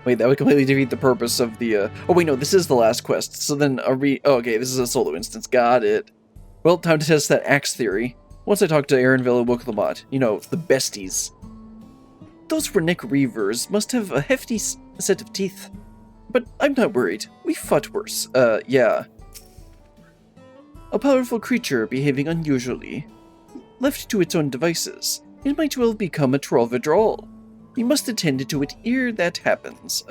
Wait, that would completely defeat the purpose of the, Oh wait, no, this is the last quest. So then are we... Oh, okay, this is a solo instance. Got it. Well, time to test that axe theory. Once I talked to Aaronville and Wooklamot, you know, the besties. Those Rroneek reavers must have a hefty set of teeth. But I'm not worried. We fought worse. Yeah. A powerful creature behaving unusually. Left to its own devices, it might well become a Tturuhhetso. We must attend to it ere that happens.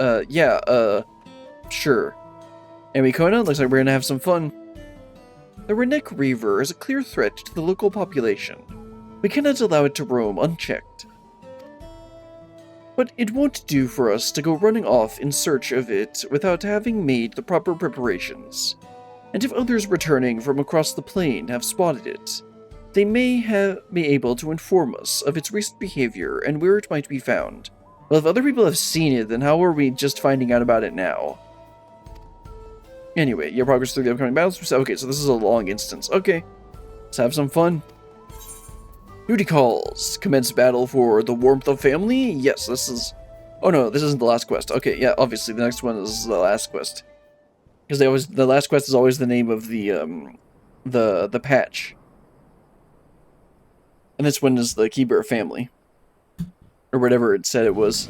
Sure. Anyway, Koana, looks like we're gonna have some fun. The Rroneek Reaver is a clear threat to the local population. We cannot allow it to roam unchecked. But it won't do for us to go running off in search of it without having made the proper preparations. And if others returning from across the plain have spotted it, they may be able to inform us of its recent behavior and where it might be found. Well, if other people have seen it, then how are we just finding out about it now? Anyway, your progress through the upcoming battles. Okay, so this is a long instance. Okay, let's have some fun. Duty calls. Commence battle for the warmth of family? Yes, this is... Oh no, this isn't the last quest. Okay, yeah, obviously the next one is the last quest. Because the last quest is always the name of the patch. And this one is the Keybear family. Or whatever it said it was.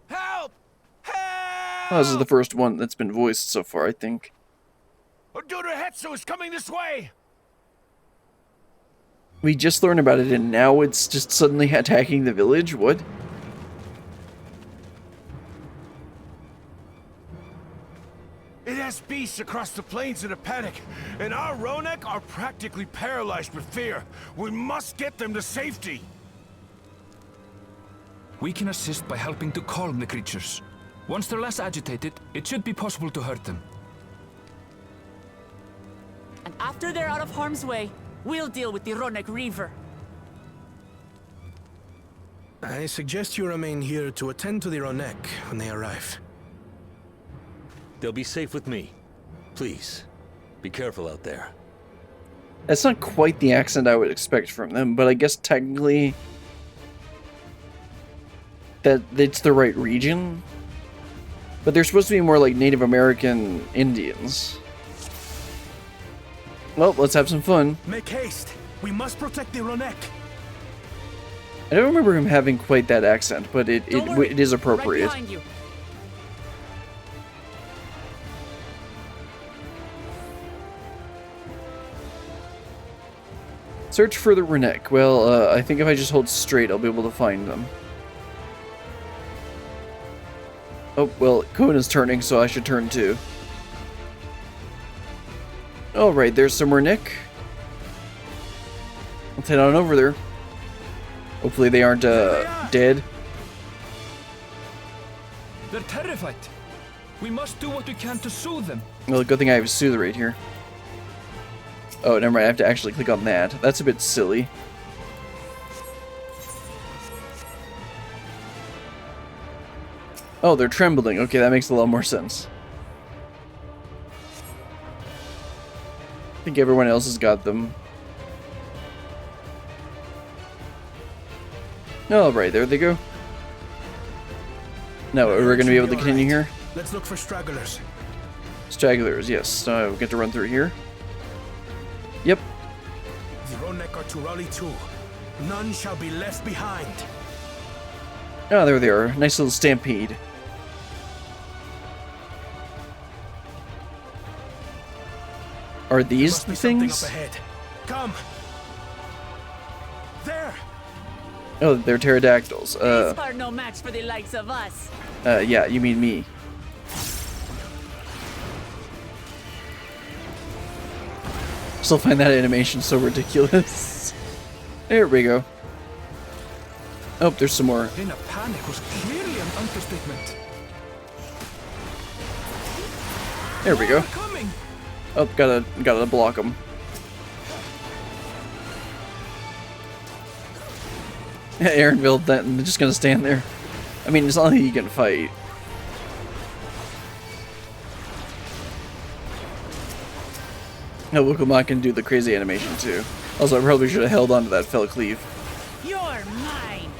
Help! Help! Oh, this is the first one that's been voiced so far, I think. Tturuhhetso is coming this way! We just learned about it and now it's just suddenly attacking the village? What? It has beasts across the plains in a panic, and our Rroneek are practically paralyzed with fear. We must get them to safety. We can assist by helping to calm the creatures. Once they're less agitated, it should be possible to hurt them. And after they're out of harm's way, we'll deal with the Rroneek Reaver. I suggest you remain here to attend to the Rroneek when they arrive. They'll be safe with me. Please, be careful out there. That's not quite the accent I would expect from them, but I guess technically that it's the right region. But they're supposed to be more like Native American Indians. Well, let's have some fun. Make haste! We must protect the Rroneek! I don't remember him having quite that accent, but it is appropriate. Right behind you. Search for the Rroneek. Well, I think if I just hold straight, I'll be able to find them. Oh, well, Koana's turning, so I should turn too. Alright, there's some Rroneek. Let's head on over there. Hopefully they aren't, dead. They're terrified. We must do what we can to soothe them. Well, good thing I have a soothe right here. Oh, never mind, I have to actually click on that. That's a bit silly. Oh, they're trembling. Okay, that makes a lot more sense. I think everyone else has got them. Alright, there they go. Now, we're going to be able to continue here? Let's look for stragglers. Stragglers, yes. So we get to run through here. Yep. The Rroneek are to rally too. None shall be left behind. Ah, there they are. Nice little stampede. Are these the things? Up ahead. Come. There. Oh, they're pterodactyls. These are no match for the likes of us. Yeah, you mean me. Still find that animation so ridiculous. There we go. Oh, there's some more. In a panic was clearly an understatement. There we go. They're coming. Oh, gotta block them. Aaronville, they're just gonna stand there. I mean, it's not like you can fight. No, Wookiee can do the crazy animation too. Also, I probably should have held on to that fell cleave. You're mine.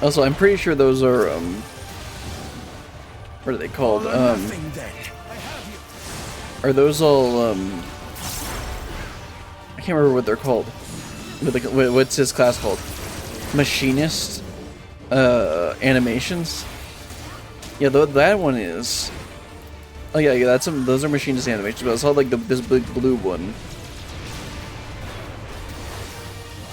Also, I'm pretty sure those are, what are they called? Nothing then. Are those all, I can't remember what they're called. What's his class called? Machinist, animations? Yeah, that one is. Oh yeah, that's those are machinist animations, but I saw like this big blue one.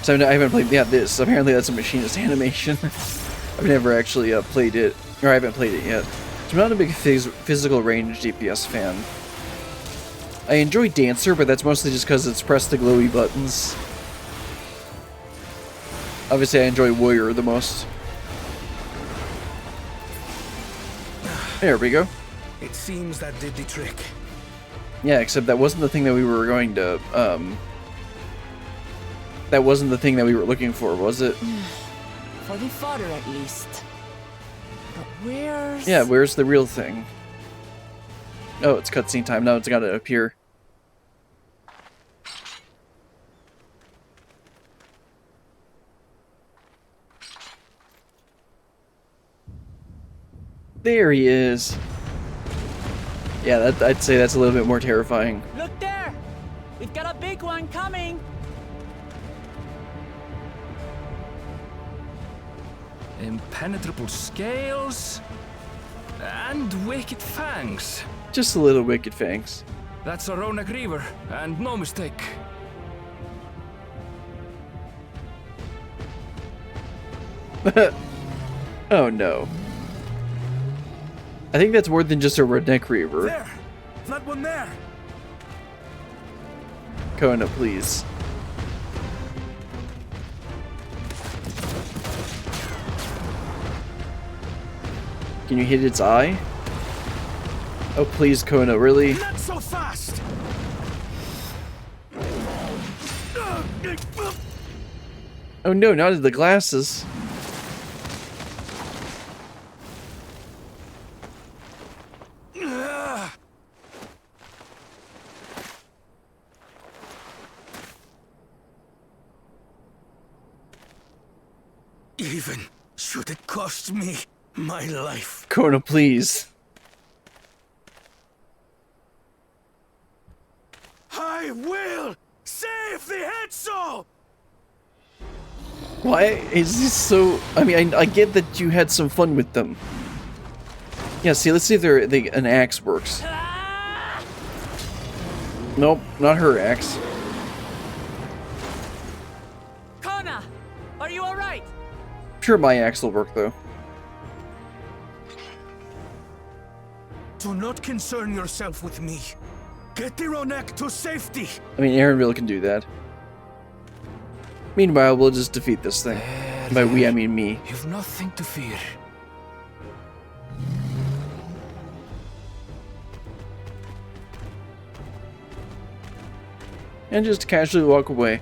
So I haven't played, yeah, this. Apparently that's a machinist animation. I've never actually played it, or I haven't played it yet. So I'm not a big physical range DPS fan. I enjoy Dancer, but that's mostly just because it's press the glowy buttons. Obviously I enjoy Warrior the most. There we go. It seems that did the trick. Yeah, except that wasn't the thing that we were going to, that wasn't the thing that we were looking for, was it? For the fodder, at least. But where's... Yeah, where's the real thing? Oh, it's cutscene time. Now it's gotta appear. There he is. Yeah, I'd say that's a little bit more terrifying. Look there! We've got a big one coming! Impenetrable scales and wicked fangs. Just a little wicked fangs. That's a Rroneek Reaver, and no mistake. Oh no. I think that's more than just a Rroneek Reaver. There! That one there! Koana, please. Can you hit its eye? Oh please, Koana, really? Not so fast! Oh no, not the glasses. Even should it cost me my life. Koana, please. I will save the Tturuhhetso! Why is this so... I mean, I get that you had some fun with them. Yeah, see, let's see if an axe works. Nope, not her axe. Koana! Are you alright? Sure, my axe will work, though. Do not concern yourself with me. Get the Rroneek to safety! I mean, Aaronville can do that. Meanwhile, we'll just defeat this thing. By we, I mean me. You've nothing to fear. And just casually walk away.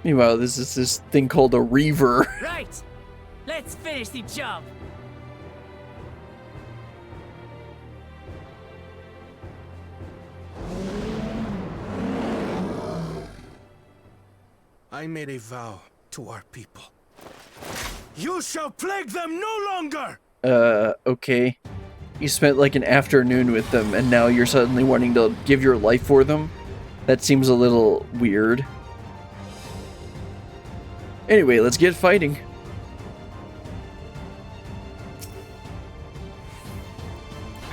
Meanwhile, this is this thing called a Reaver. Right! Let's finish the job! I made a vow to our people. You shall plague them no longer! Okay. You spent like an afternoon with them, and now you're suddenly wanting to give your life for them? That seems a little weird. Anyway, let's get fighting.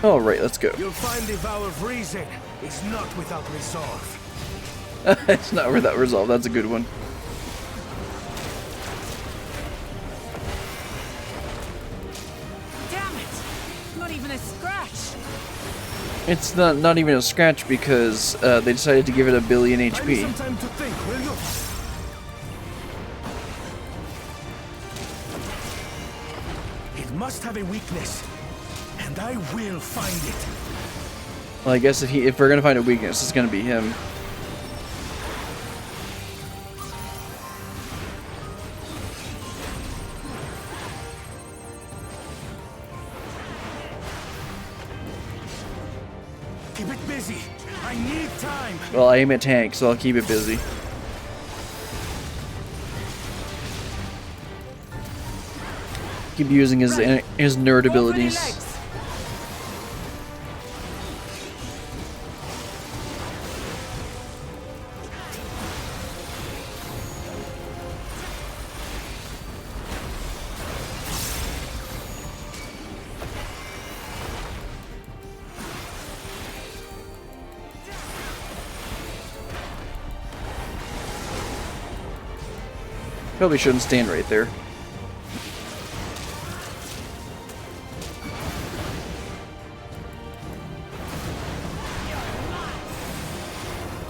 Alright, let's go. You'll find the vow of reason is not without resolve. It's not without resolve, that's a good one. Damn it! Not even a scratch! It's not even a scratch because they decided to give it 1 billion Give me some HP. time to think, will you? It must have a weakness, and I will find it. Well, I guess if we're gonna find a weakness, it's gonna be him. busy. I need time. Well, I am a tank, so I'll keep it busy. Keep using his nerd abilities. Probably shouldn't stand right there.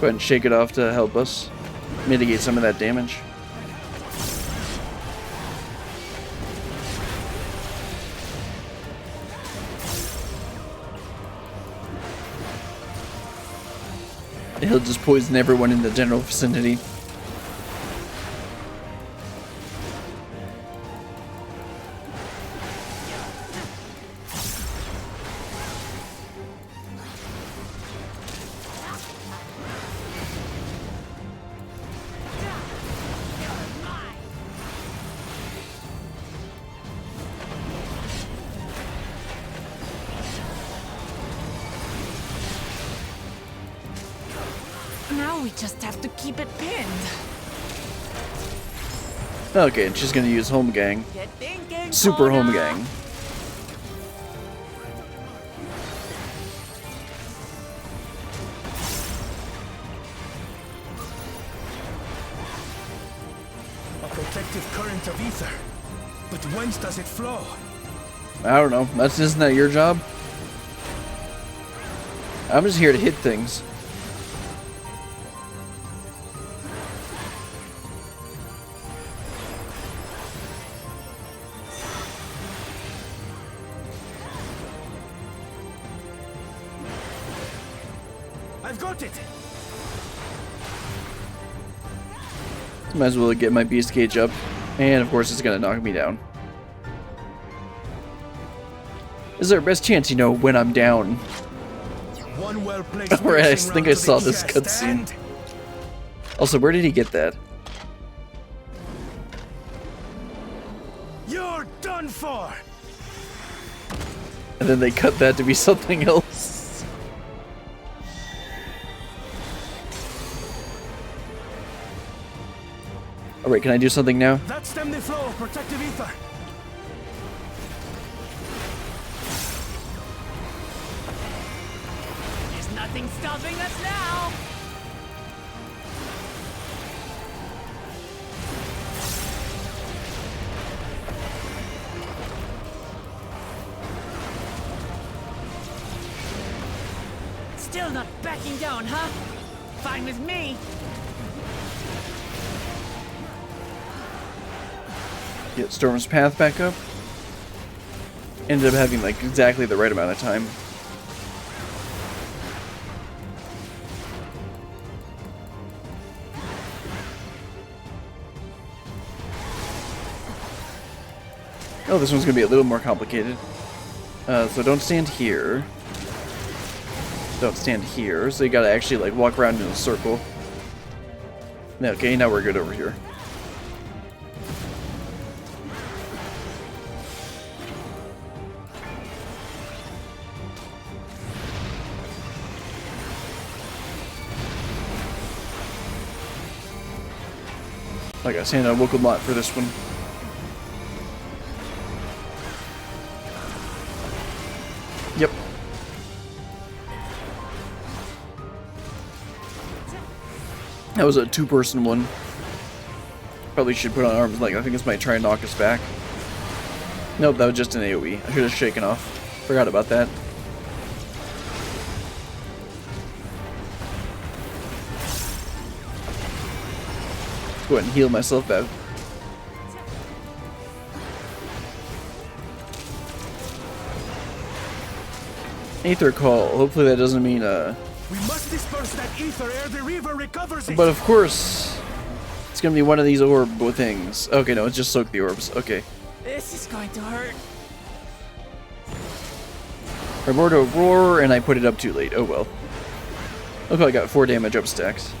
Go ahead and shake it off to help us mitigate some of that damage. He'll just poison everyone in the general vicinity. Now we just have to keep it pinned. Okay, and she's gonna use Home Gang. Get thinking, Super Home Koana. Gang. A protective current of ether. But whence does it flow? I don't know. Isn't that your job? I'm just here to hit things. I've got it. Might as well get my beast cage up. And of course it's gonna knock me down. This is our best chance, you know, when I'm down. One well-placed Alright, I piercing think round I to saw the this chest, cutscene. and Also, where did he get that? you're done for. And then they cut that to be something else. Alright, can I do something now? That stemmed the flow of protective ether. There's nothing stopping us now. Still not backing down, huh? Fine with me. Get Storm's path back up. Ended up having like exactly the right amount of time. Oh, this one's gonna be a little more complicated. So don't stand here. Don't stand here. So you gotta actually like walk around in a circle. Okay, now we're good over here. I gotta stand on a local lot for this one. Yep. That was a two-person one. Probably should put on arms like I think this might try and knock us back. Nope, that was just an AoE. I should have shaken off. Forgot about that. Go ahead and heal myself out. Aether Call. Hopefully that doesn't mean We must disperse that ether ere the river recovers it. but of course it's gonna be one of these orb things. Okay, no, it's just soak the orbs. Okay. This is going to hurt. Roberto roar and I put it up too late. Oh well. Look, I got 4 damage up stacks.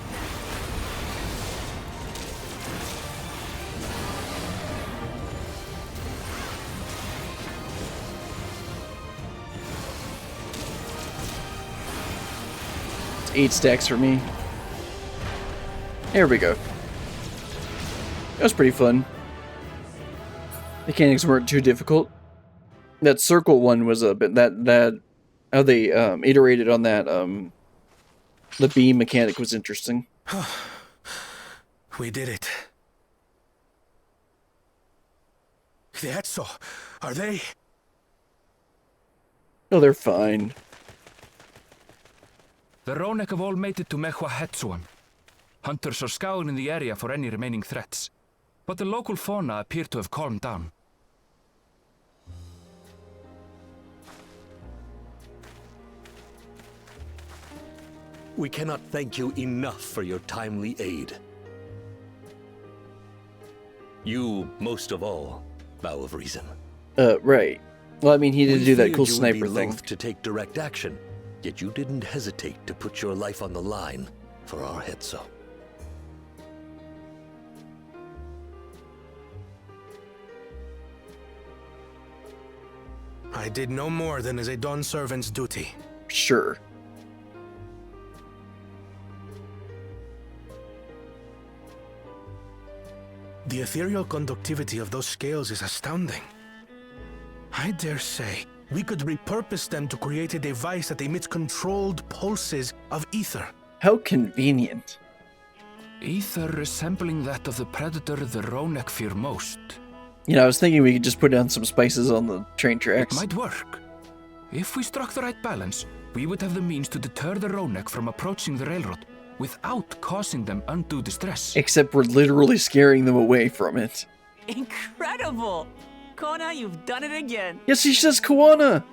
It's 8 stacks for me. There we go. That was pretty fun. Mechanics weren't too difficult. That circle one was a bit how they iterated on that the beam mechanic was interesting. We did it. Tturuhhetso, are they? Oh, they're fine. The Rroneek have all made it to Tturuhhetso. Hunters are scouring the area for any remaining threats, but the local fauna appear to have calmed down. We cannot thank you enough for your timely aid. You, most of all, Bow of Reason. Right. Well, I mean, he did do that cool You sniper would be thing. loath to take direct action, yet you didn't hesitate to put your life on the line for Tturuhhetso. I did no more than is a Dawn servant's duty. Sure. The ethereal conductivity of those scales is astounding. I dare say we could repurpose them to create a device that emits controlled pulses of ether. How convenient. Ether resembling that of the predator the Rroneek fear most. You know, I was thinking we could just put down some spices on the train It tracks. might work. If we struck the right balance, we would have the means to deter the Rroneek from approaching the railroad without causing them undue distress. Except we're literally scaring them away from it. Incredible! Koana, you've done it again. Yes, she says Koana!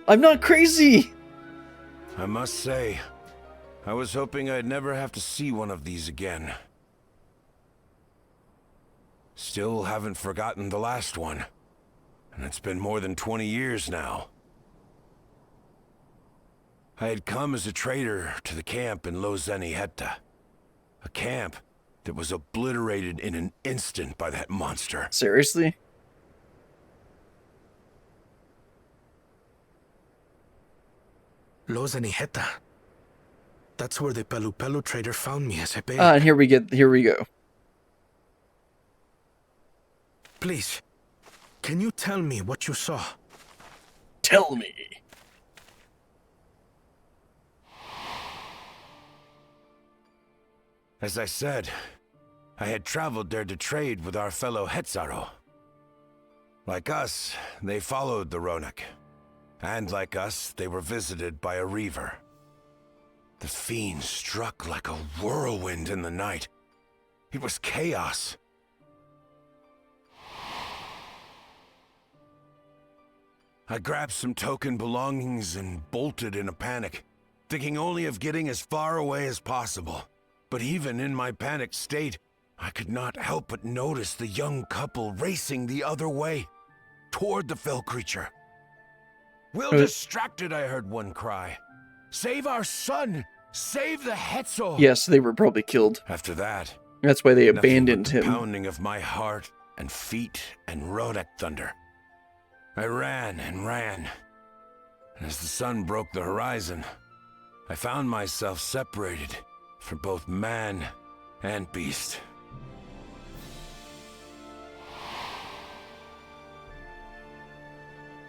I'm not crazy! I must say, I was hoping I'd never have to see one of these again. Still haven't forgotten the last one. And it's been more than 20 years now. I had come as a trader to the camp in Tturuhhetso. A camp that was obliterated in an instant by that monster. Seriously? Tturuhhetso. That's where the Pelu trader found me as a babe. And here we go. Please, can you tell me what you saw? Tell me. As I said, I had traveled there to trade with our fellow Hetzaro. Like us, they followed the Rroneek. And like us, they were visited by a reaver. The fiend struck like a whirlwind in the night. It was chaos. I grabbed some token belongings and bolted in a panic, thinking only of getting as far away as possible. But even in my panicked state, I could not help but notice the young couple racing the other way, toward the fell creature. Well distracted, I heard one cry. Save our son! Save the Hetso! Yes, they were probably killed. After that, That's why they nothing abandoned but the him. pounding of my heart and feet and Rroneek thunder. I ran and ran. And as the sun broke the horizon, I found myself separated from both man and beast.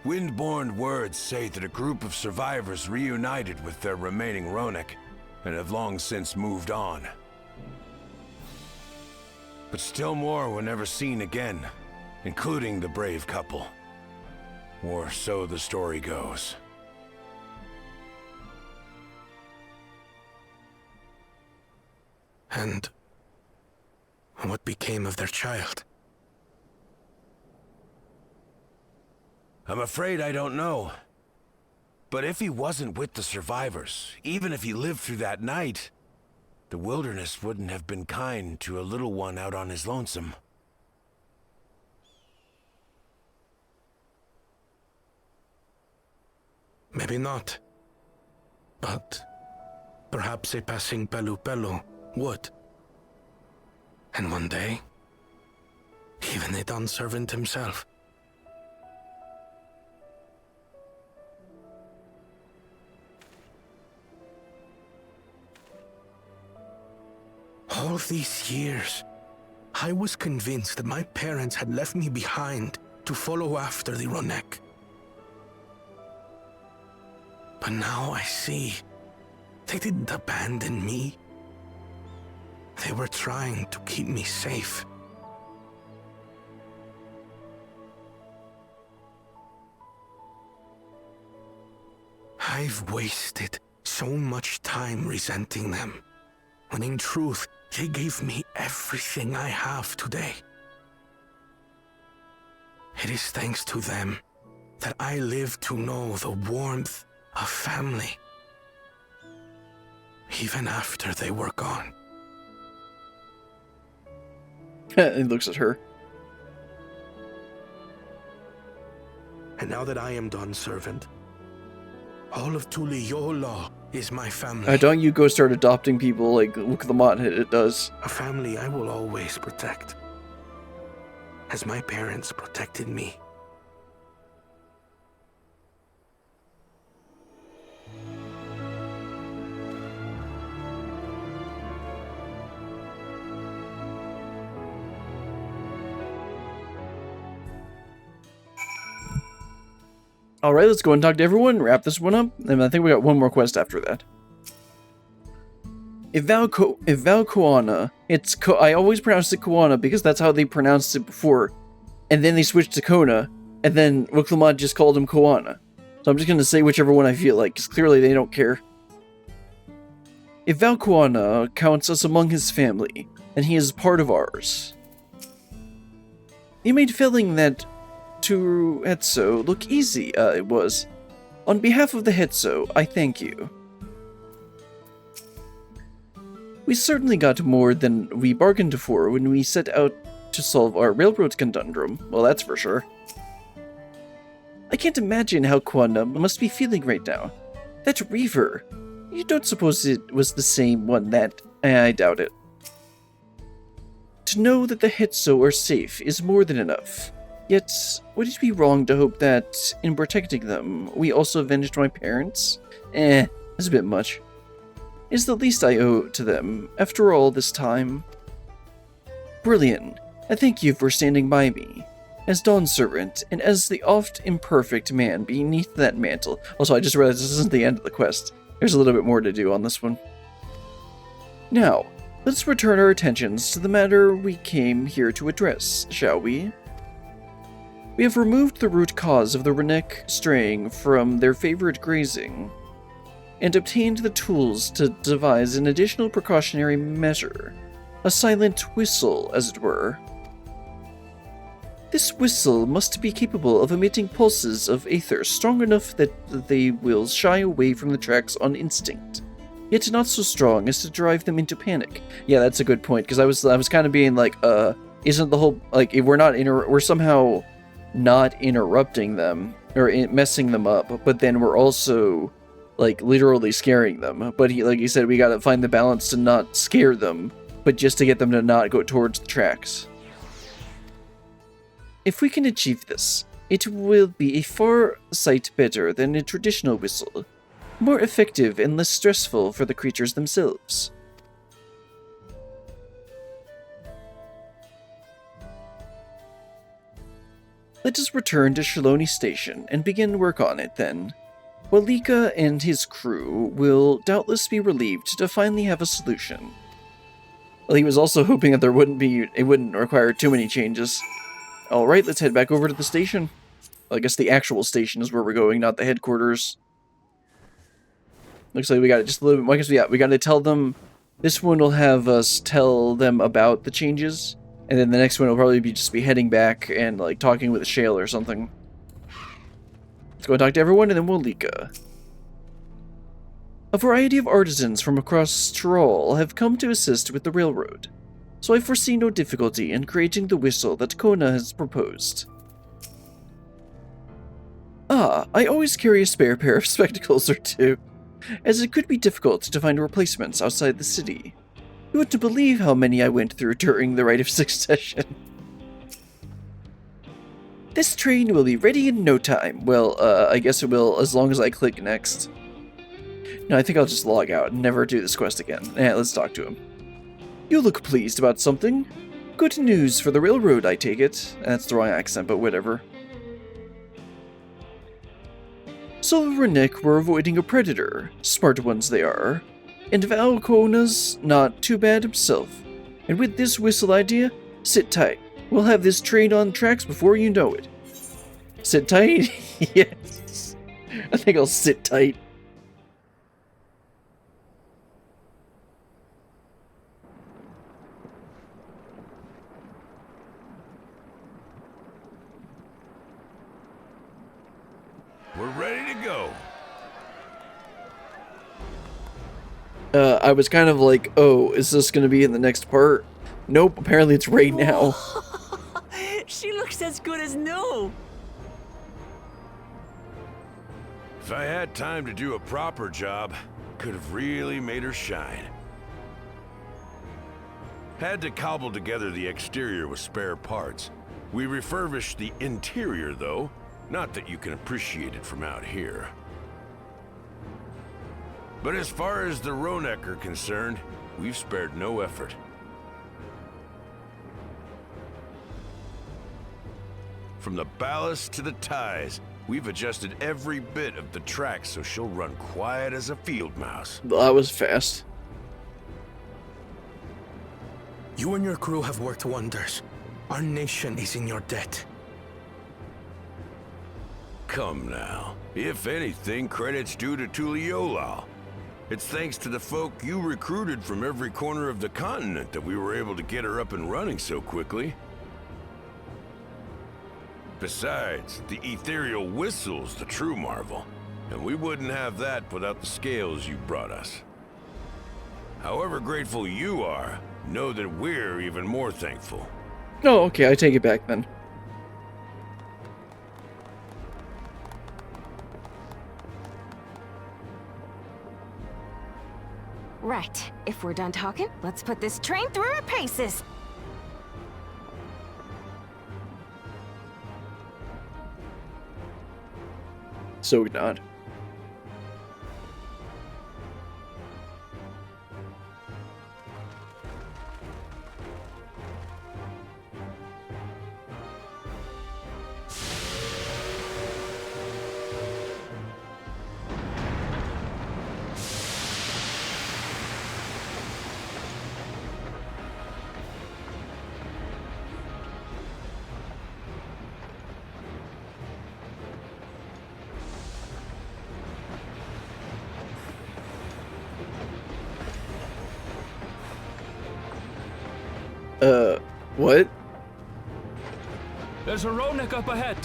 Windborne words say that a group of survivors reunited with their remaining Rroneek and have long since moved on. But still more were never seen again, including the brave couple. Or so the story goes. And what became of their child? I'm afraid I don't know. But if he wasn't with the survivors, even if he lived through that night, the wilderness wouldn't have been kind to a little one out on his lonesome. Maybe not. But perhaps a passing pelu would. And one day, even a Dawn servant himself. All these years, I was convinced that my parents had left me behind to follow after the Rroneek. But now I see, they didn't abandon me. They were trying to keep me safe. I've wasted so much time resenting them, when in truth, they gave me everything I have today. It is thanks to them that I live to know the warmth of family, even after they were gone. He looks at her. And now that I am Dawn's servant, all of Tturuhhetso is my family. Don't you go start adopting people like Wooklamot it does. A family I will always protect, as my parents protected me. Alright, let's go and talk to everyone, wrap this one up, and I think we got one more quest after that. Koana. I always pronounced it Koana because that's how they pronounced it before. And then they switched to Kona, and then Wooklamot just called him Koana. So I'm just going to say whichever one I feel like, because clearly they don't care. Koana counts us among his family, and he is part of ours. He made filling that Tturuhhetso look easy, it was. On behalf of the Hetso, I thank you. We certainly got more than we bargained for when we set out to solve our railroad conundrum, well that's for sure. I can't imagine how Koana must be feeling right now. That reaver, you don't suppose it was the same one that... I doubt it. To know that the Hetso are safe is more than enough. Yet, would it be wrong to hope that, in protecting them, we also avenged my parents? That's a bit much. It's the least I owe to them, after all this time. Brilliant. I thank you for standing by me, as Dawn's servant, and as the oft imperfect man beneath that mantle. Also, I just realized this isn't the end of the quest. There's a little bit more to do on this one. Now, let's return our attentions to the matter we came here to address, shall we? We have removed the root cause of the Rroneek straying from their favorite grazing, and obtained the tools to devise an additional precautionary measure, a silent whistle, as it were. This whistle must be capable of emitting pulses of aether strong enough that they will shy away from the tracks on instinct, yet not so strong as to drive them into panic. Yeah, that's a good point, because I was kind of being like, isn't the whole, like, if we're somehow not interrupting them, or messing them up, but then we're also, like, literally scaring them. But like he said, we gotta find the balance to not scare them, but just to get them to not go towards the tracks. If we can achieve this, it will be a far sight better than a traditional whistle, more effective and less stressful for the creatures themselves. Let us return to Shaloni Station and begin work on it then. Walika and his crew will doubtless be relieved to finally have a solution. Well, he was also hoping that it wouldn't require too many changes. Alright, let's head back over to the station. Well, I guess the actual station is where we're going, not the headquarters. Looks like we got it just a little bit more. I guess, yeah, we got to tell them. This one will have us tell them about the changes. And then the next one will probably be just be heading back and, like, talking with a shale or something. Let's go and talk to everyone, and then we'll Walika. A variety of artisans from across Tyrol have come to assist with the railroad, so I foresee no difficulty in creating the whistle that Koana has proposed. Ah, I always carry a spare pair of spectacles or two. as it could be difficult to find replacements outside the city. You wouldn't believe how many I went through during the rite of succession. This train will be ready in no time. Well, I guess it will as long as I click next. No, I think I'll just log out and never do this quest again. Let's talk to him. You look pleased about something. Good news for the railroad, I take it. That's the wrong accent, but whatever. So Rroneek were avoiding a predator. Smart ones they are. And Koana's not too bad himself. And with this whistle idea, sit tight. We'll have this train on tracks before you know it. Sit tight? Yes. I think I'll sit tight. We're ready to go. I was kind of like, oh, is this going to be in the next part? Nope, apparently it's right now. She looks as good as new. If I had time to do a proper job, could have really made her shine. Had to cobble together the exterior with spare parts. We refurbished the interior, though. Not that you can appreciate it from out here. But as far as the Rroneek are concerned, we've spared no effort. From the ballast to the ties, we've adjusted every bit of the track so she'll run quiet as a field mouse. That was fast. You and your crew have worked wonders. Our nation is in your debt. Come now. If anything, credit's due to Tturuhhetso. It's thanks to the folk you recruited from every corner of the continent that we were able to get her up and running so quickly. Besides, the ethereal whistle's the true marvel, and we wouldn't have that without the scales you brought us. However grateful you are, know that we're even more thankful. Oh, okay, I take it back then. Right. If we're done talking, let's put this train through her paces. So not. What? There's a Rroneek up ahead.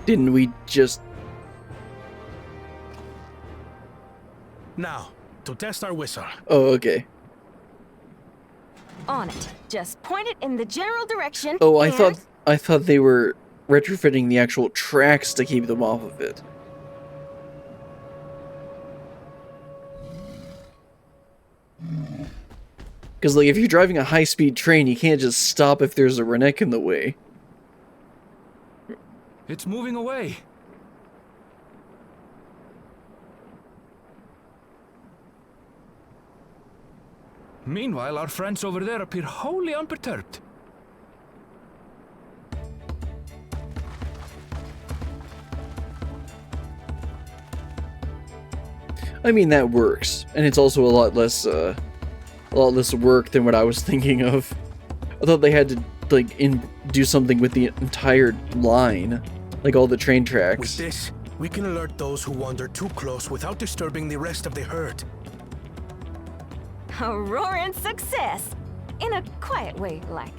Didn't we just... Now, to test our whistle. Oh, okay. On it. Just point it in the general direction. Oh, I and... thought they were retrofitting the actual tracks to keep them off of it. Because, like, if you're driving a high-speed train, you can't just stop if there's a Rroneek in the way. It's moving away. Meanwhile, our friends over there appear wholly unperturbed. I mean, that works, and it's also a lot less work than what I was thinking of. I thought they had to, like, do something with the entire line, like all the train tracks. With this, we can alert those who wander too close without disturbing the rest of the herd. A roaring success! In a quiet way, like.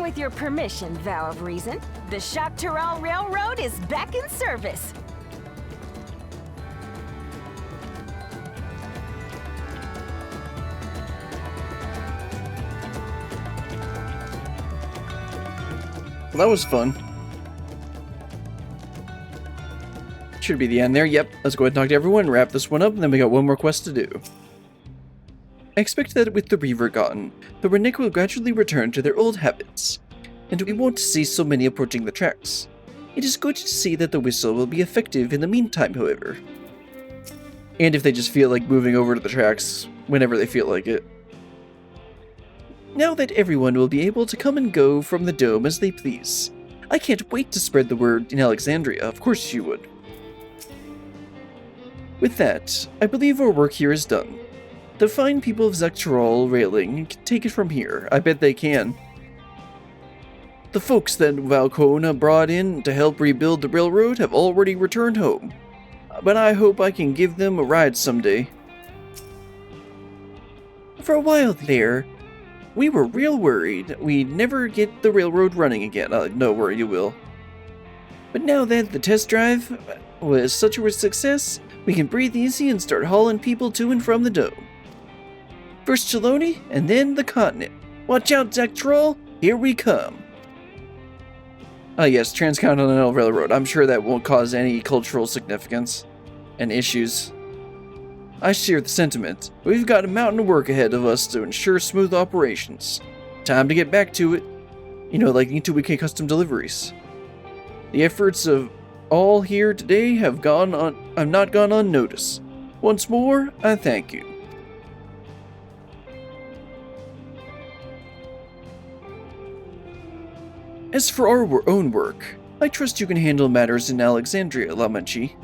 With your permission, Vow of Reason, the Tturuhhetso Railroad is back in service. Well, that was fun. Should be the end there. Yep, let's go ahead and talk to everyone, wrap this one up, and then we got one more quest to do. I expect that with the Reaver gone, the Rroneek will gradually return to their old habits, and we won't see so many approaching the tracks. It is good to see that the whistle will be effective in the meantime, however. And if they just feel like moving over to the tracks whenever they feel like it. Now that everyone will be able to come and go from the dome as they please, I can't wait to spread the word in Alexandria. Of course you would. With that, I believe our work here is done. The fine people of Tturuhhetso Railing can take it from here. I bet they can. The folks that Koana brought in to help rebuild the railroad have already returned home, but I hope I can give them a ride someday. For a while there, we were real worried we'd never get the railroad running again. No worry, you will. But now that the test drive was such a success, we can breathe easy and start hauling people to and from the dome. First Cheloni, and then the continent. Watch out, Tturuhhetso, here we come. Yes, Transcontinental Railroad. I'm sure that won't cause any cultural significance and issues. I share the sentiment. We've got a mountain of work ahead of us to ensure smooth operations. Time to get back to it. You know, like into weekly custom deliveries. The efforts of all here today have not gone unnoticed. Once more, I thank you. As for our own work, I trust you can handle matters in Alexandria, Lamanchi.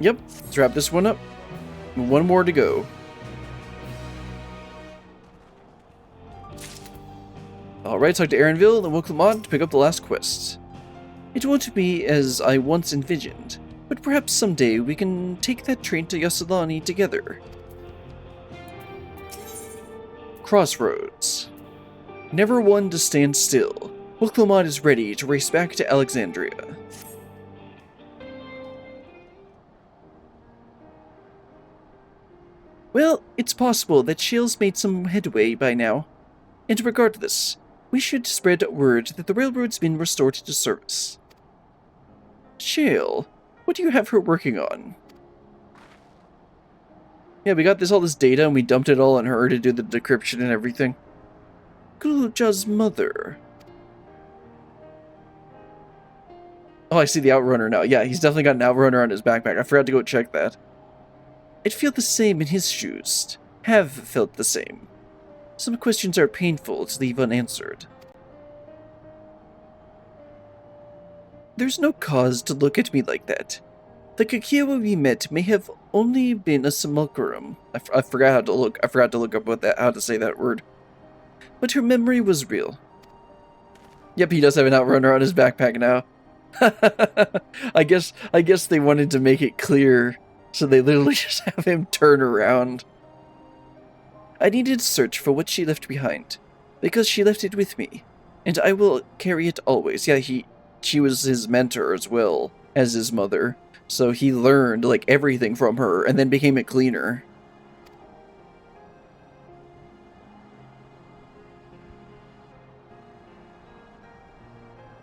Yep, let's wrap this one up. One more to go. Alright, talk to Erenville and Woklamaat to pick up the last quest. It won't be as I once envisioned, but perhaps someday we can take that train to Yasselani together. Crossroads. Never one to stand still, Woklamaat is ready to race back to Alexandria. Well, it's possible that Shale's made some headway by now, and regardless, we should spread word that the railroad's been restored to service. Shale, what do you have her working on? Yeah, we got all this data and we dumped it all on her to do the decryption and everything. Gulja's mother. Oh, I see the Outrunner now. Yeah, he's definitely got an Outrunner on his backpack. I forgot to go check that. I'd feel the same in his shoes. Have felt the same. Some questions are painful to leave unanswered. There's no cause to look at me like that. The Kakiwa we met may have only been a simulacrum. I forgot to look up how to say that word. But her memory was real. Yep, he does have an Outrunner on his backpack now. I guess they wanted to make it clear, so they literally just have him turn around. I needed to search for what she left behind, because she left it with me, and I will carry it always. Yeah, she was his mentor as well as his mother, so he learned like everything from her and then became a cleaner.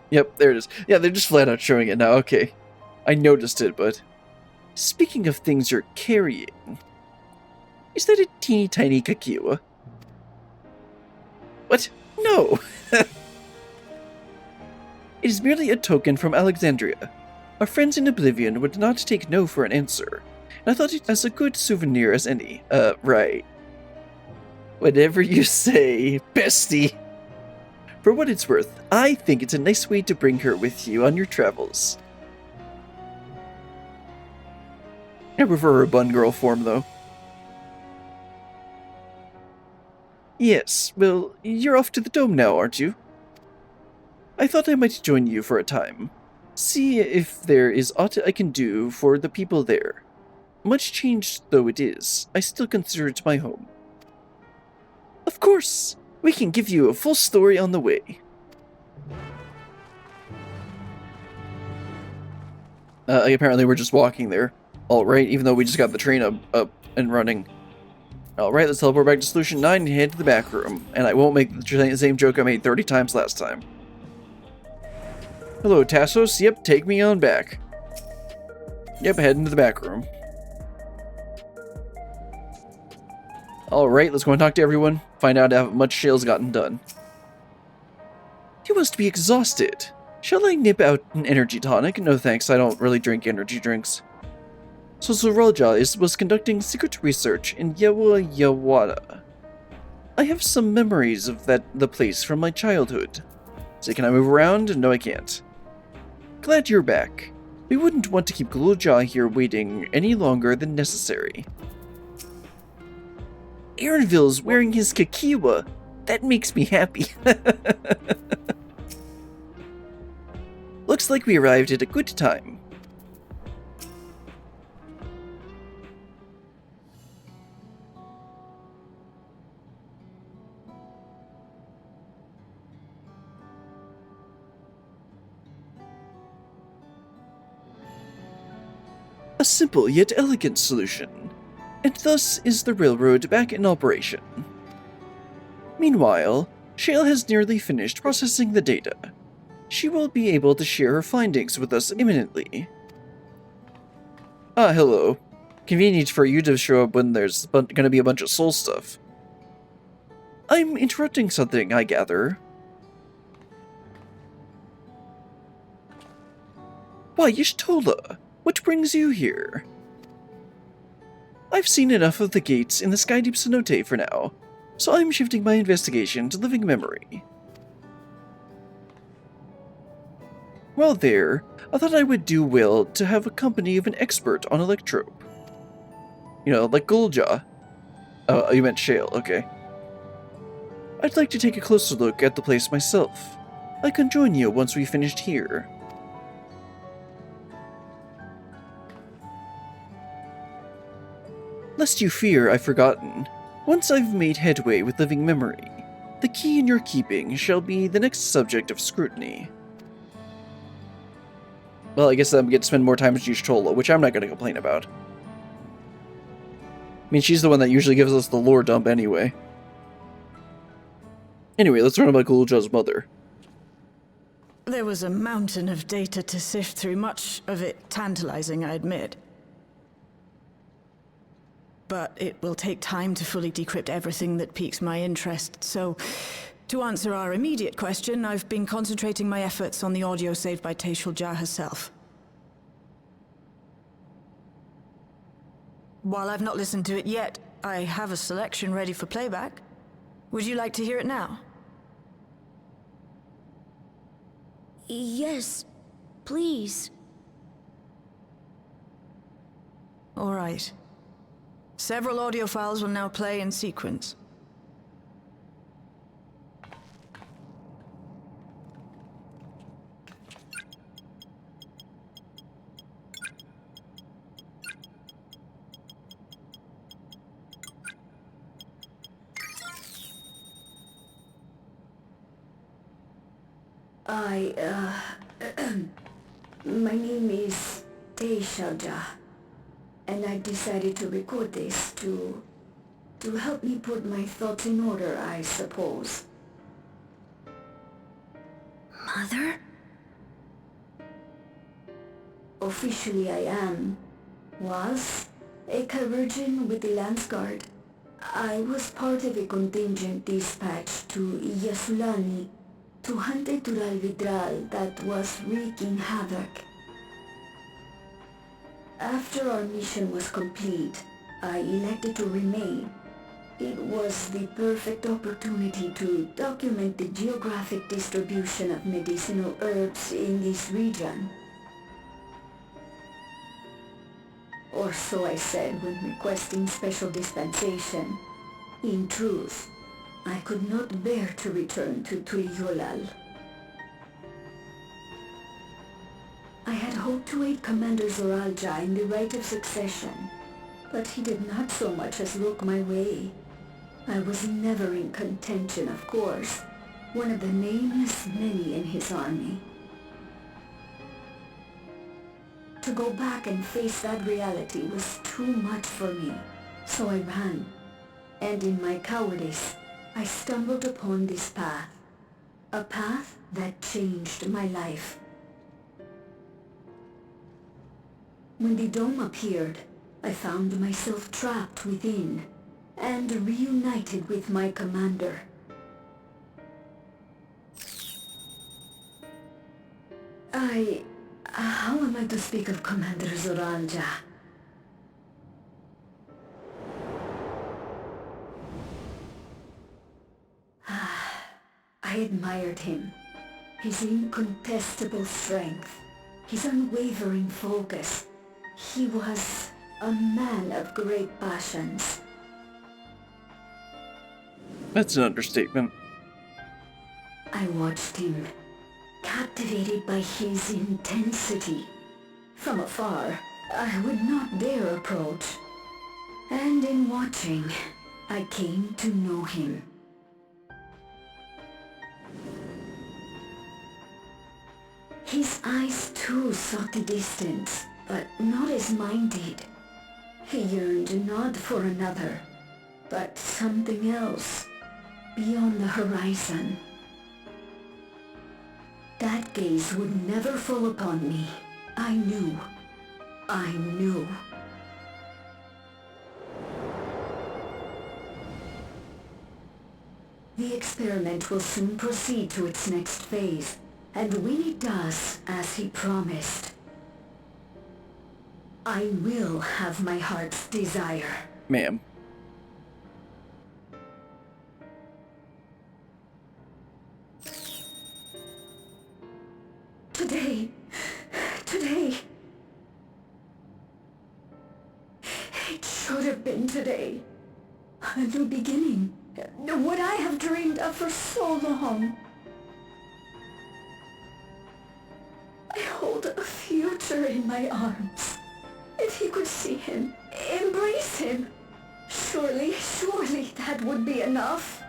Yep, there it is. Yeah, they're just flat out showing it now. Okay. I noticed it, but... Speaking of things you're carrying... Is that a teeny tiny Kakiwa? What? No! It is merely a token from Alexandria. Our friends in Oblivion would not take no for an answer, and I thought it as a good souvenir as any. Right. Whatever you say, bestie. For what it's worth, I think it's a nice way to bring her with you on your travels. I prefer her bun girl form, though. Yes, well, you're off to the dome now, aren't you? I thought I might join you for a time. See if there is aught I can do for the people there. Much changed though it is, I still consider it my home. Of course! We can give you a full story on the way. Apparently we're just walking there. Alright, even though we just got the train up and running. Alright, let's teleport back to Solution 9 and head to the back room. And I won't make the same joke I made 30 times last time. Hello, Tassos. Yep, take me on back. Yep, head into the back room. Alright, let's go and talk to everyone. Find out how much Shale's gotten done. You must be exhausted. Shall I nip out an energy tonic? No thanks, I don't really drink energy drinks. So Zoralja was conducting secret research in Yawada. I have some memories of the place from my childhood. So can I move around? No, I can't. Glad you're back. We wouldn't want to keep Gulja here waiting any longer than necessary. Aaronville's wearing his kakiwa. That makes me happy. Looks like we arrived at a good time. A simple yet elegant solution, and thus is the railroad back in operation. Meanwhile, Shale has nearly finished processing the data. She will be able to share her findings with us imminently. Ah, hello. Convenient for you to show up when there's gonna be a bunch of soul stuff. I'm interrupting something, I gather. Why, Y'shtola, what brings you here? I've seen enough of the gates in the Skydeep Cenote for now, so I'm shifting my investigation to living memory. While there, I thought I would do well to have a company of an expert on electrope. You know, like Gulja. Oh, you meant Shale, okay. I'd like to take a closer look at the place myself. I can join you once we've finished here. Lest you fear I've forgotten, once I've made headway with living memory, the key in your keeping shall be the next subject of scrutiny. Well, I guess I'm going to spend more time with Y'shtola, which I'm not going to complain about. I mean, she's the one that usually gives us the lore dump anyway. Anyway, let's learn about Gulja's mother. There was a mountain of data to sift through, much of it tantalizing, I admit. But it will take time to fully decrypt everything that piques my interest, so to answer our immediate question, I've been concentrating my efforts on the audio saved by Tturuhhetso herself. While I've not listened to it yet, I have a selection ready for playback. Would you like to hear it now? Yes, please. All right. Several audio files will now play in sequence. My name is Tturuhhetso, and I decided to record this to help me put my thoughts in order, I suppose. Mother? Officially I was a Virgin with the Lance Guard. I was part of a contingent dispatched to Yasulani to hunt a Tturuhhetso that was wreaking havoc. After our mission was complete, I elected to remain. It was the perfect opportunity to document the geographic distribution of medicinal herbs in this region. Or so I said when requesting special dispensation. In truth, I could not bear to return to Tturuhhetso. I had hoped to aid Commander Zoralja in the right of succession, but he did not so much as look my way. I was never in contention, of course. One of the nameless many in his army. To go back and face that reality was too much for me, so I ran. And in my cowardice, I stumbled upon this path. A path that changed my life. When the dome appeared, I found myself trapped within and reunited with my commander. How am I to speak of Commander Zoranja? I admired him. His incontestable strength, his unwavering focus. He was a man of great passions. That's an understatement. I watched him, captivated by his intensity. From afar, I would not dare approach. And in watching, I came to know him. His eyes too sought the distance, but not as mine did. He yearned not for another, but something else, beyond the horizon. That gaze would never fall upon me. I knew. I knew. The experiment will soon proceed to its next phase. And when it does, as he promised, I will have my heart's desire. Ma'am. Today. It should have been today. A new beginning. What I have dreamed of for so long. I hold a future in my arms. If he could see him, embrace him, surely that would be enough.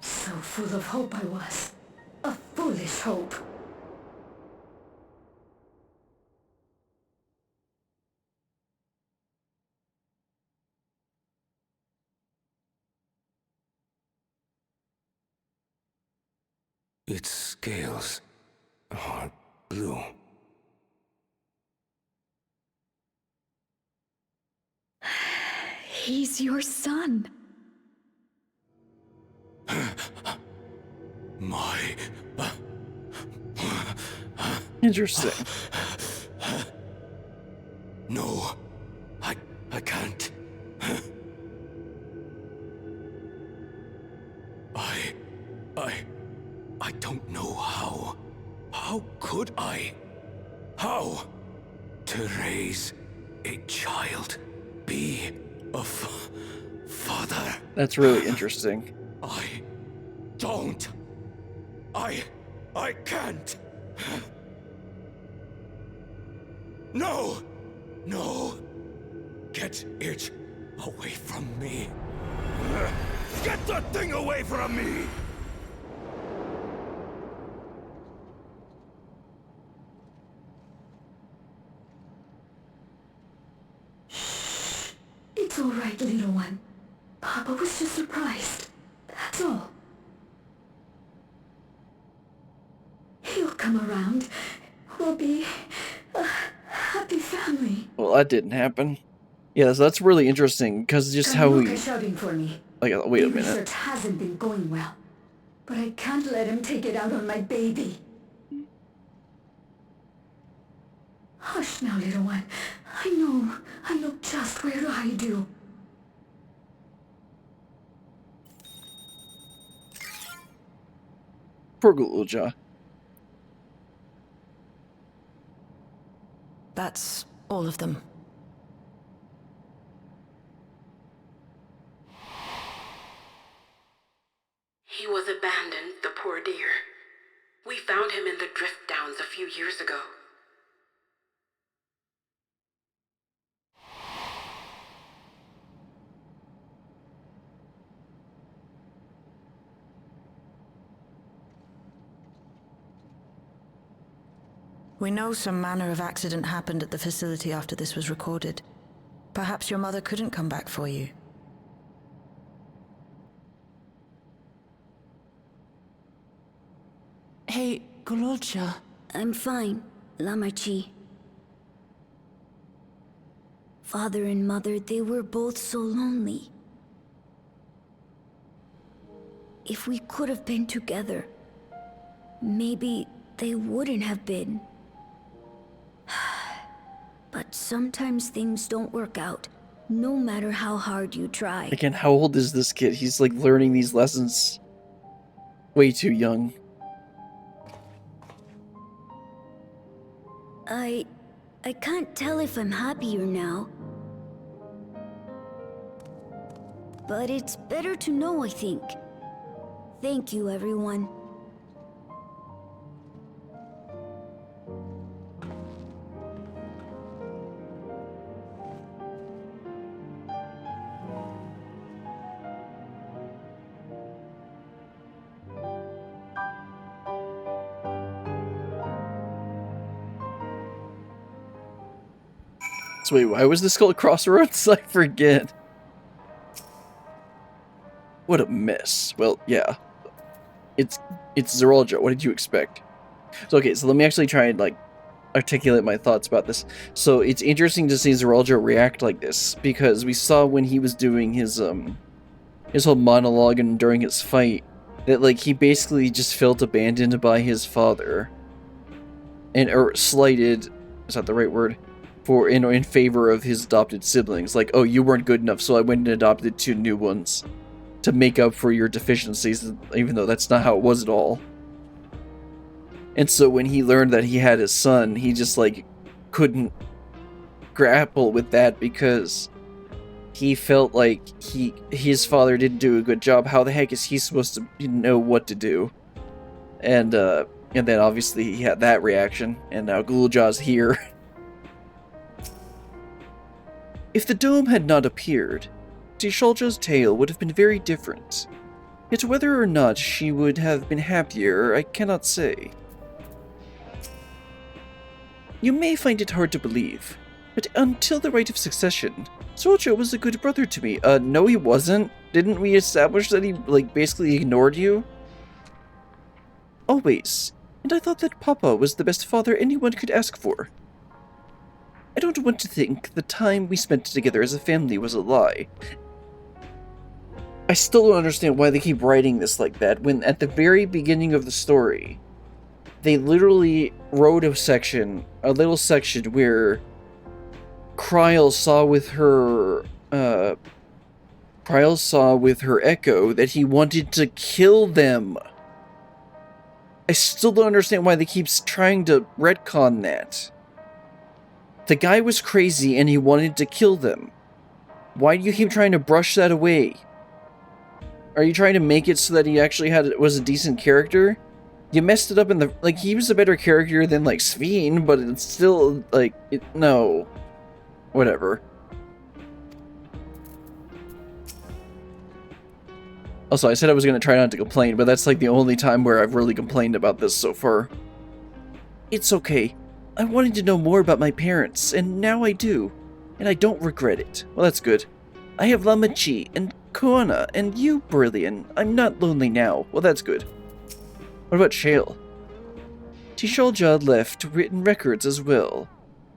So full of hope I was. A foolish hope. Its scales are blue. He's your son. My... Interesting. No, I can't. I don't know how. How could I? How? To raise a child, be a father. That's really interesting. I don't. I can't. No! No! Get it away from me. Get that thing away from me! It's all right, little one. Papa was just surprised. That's all. He'll come around. We'll be a happy family. Well, that didn't happen. Yeah, so that's really interesting, because just how we... shouting for me. Like, wait a The minute. research hasn't been going well, but I can't let him take it out on my baby. Hush now, little one. I know just where to hide you. Poor Guluja. That's all of them. He was abandoned, the poor dear. We found him in the drift downs a few years ago. We know some manner of accident happened at the facility after this was recorded. Perhaps your mother couldn't come back for you. Hey, Gololcha. I'm fine, Lamachi. Father and Mother, they were both so lonely. If we could have been together, maybe they wouldn't have been. But sometimes things don't work out, no matter how hard you try. Again, how old is this kid? He's like learning these lessons way too young. I can't tell if I'm happier now. But it's better to know, I think. Thank you, everyone. So wait, why was this called Crossroads? I forget. What a mess. Well, yeah. It's Zerolja. What did you expect? So okay, so let me actually try and like articulate my thoughts about this. So it's interesting to see Zerolja react like this, because we saw when he was doing his whole monologue and during his fight that like he basically just felt abandoned by his father. Or slighted, is that the right word? In favor of his adopted siblings. Like, oh, you weren't good enough, so I went and adopted 2 new ones to make up for your deficiencies, even though that's not how it was at all. And so when he learned that he had his son, he just like couldn't grapple with that, because he felt like his father didn't do a good job. How the heck is he supposed to know what to do? And then obviously he had that reaction, and now Gulja's here. If the dome had not appeared, Tturuhtso's tale would have been very different. Yet whether or not she would have been happier, I cannot say. You may find it hard to believe, but until the rite of succession, Tturuhtso was a good brother to me. No he wasn't. Didn't we establish that he, like, basically ignored you? Always. And I thought that Papa was the best father anyone could ask for. I don't want to think the time we spent together as a family was a lie. I still don't understand why they keep writing this like that, when at the very beginning of the story, they literally wrote a little section where Kryl saw with her Echo that he wanted to kill them. I still don't understand why they keep trying to retcon that. The guy was crazy and he wanted to kill them. Why do you keep trying to brush that away? Are you trying to make it so that he actually was a decent character? You messed it up in the... Like, he was a better character than, like, Sveen, but it's still, like... no. Whatever. Also, I said I was going to try not to complain, but that's, like, the only time where I've really complained about this so far. It's okay. I wanted to know more about my parents, and now I do. And I don't regret it. Well, that's good. I have Lamachi and Koana, and you, Brilliant. I'm not lonely now. Well, that's good. What about Shale? Tturuhtso left written records as well.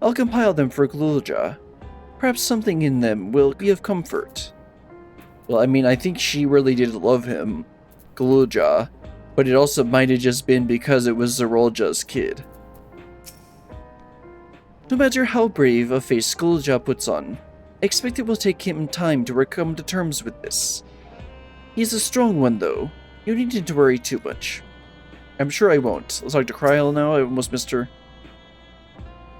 I'll compile them for Gulja. Perhaps something in them will be of comfort. Well, I mean, I think she really did love him, Gulja, but it also might have just been because it was Zerolja's kid. No matter how brave a face Gulja puts on, I expect it will take him time to come to terms with this. He's a strong one, though. You needn't worry too much. I'm sure I won't. Let's talk to Kryl now. I almost missed her.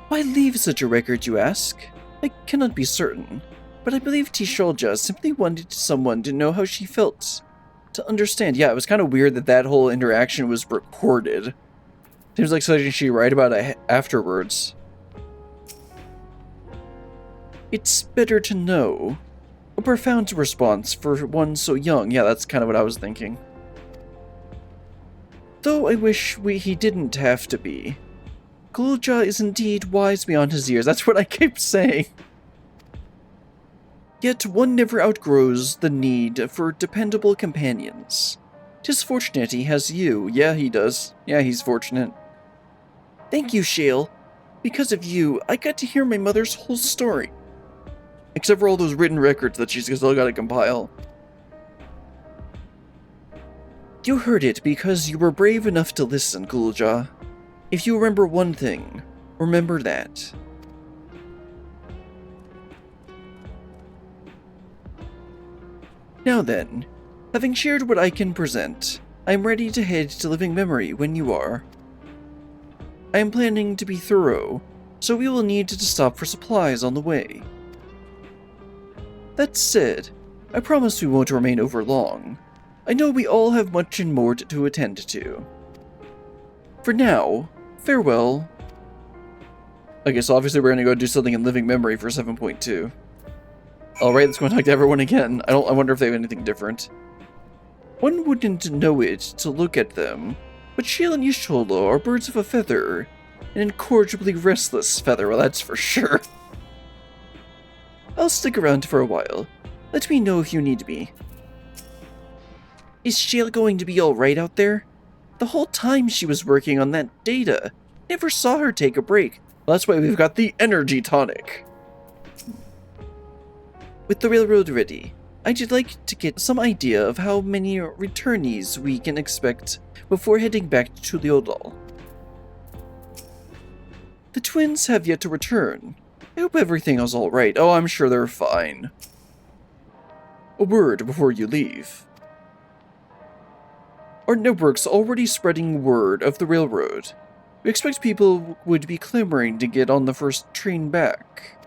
Why leave such a record, you ask? I cannot be certain, but I believe Tturuhtso simply wanted someone to know how she felt. To understand. Yeah, it was kind of weird that whole interaction was recorded. Seems like something she'd write about afterwards. It's better to know. A profound response for one so young. Yeah, that's kind of what I was thinking. Though I wish he didn't have to be. Gulja is indeed wise beyond his years. That's what I keep saying. Yet one never outgrows the need for dependable companions. 'Tis fortunate he has you. Yeah, he does. Yeah, he's fortunate. Thank you, Shale. Because of you, I got to hear my mother's whole story. Except for all those written records that she's still got to compile. You heard it because you were brave enough to listen, Gulja. If you remember one thing, remember that. Now then, having shared what I can present, I am ready to head to Living Memory when you are. I am planning to be thorough, so we will need to stop for supplies on the way. That said, I promise we won't remain over long. I know we all have much and more to attend to. For now, farewell. Okay, so obviously we're gonna go do something in Living Memory for 7.2. Alright, let's go and talk to everyone again. I wonder if they have anything different. One wouldn't know it to look at them, but Shale and Yisholo are birds of a feather. An incorrigibly restless feather, well that's for sure. I'll stick around for a while. Let me know if you need me. Is Shale going to be alright out there? The whole time she was working on that data. Never saw her take a break. Well, that's why we've got the energy tonic. With the railroad ready, I'd like to get some idea of how many returnees we can expect before heading back to Tturuhhetso. The twins have yet to return. I hope everything is alright. Oh, I'm sure they're fine. A word before you leave. Our network's already spreading word of the railroad. We expect people would be clamoring to get on the first train back.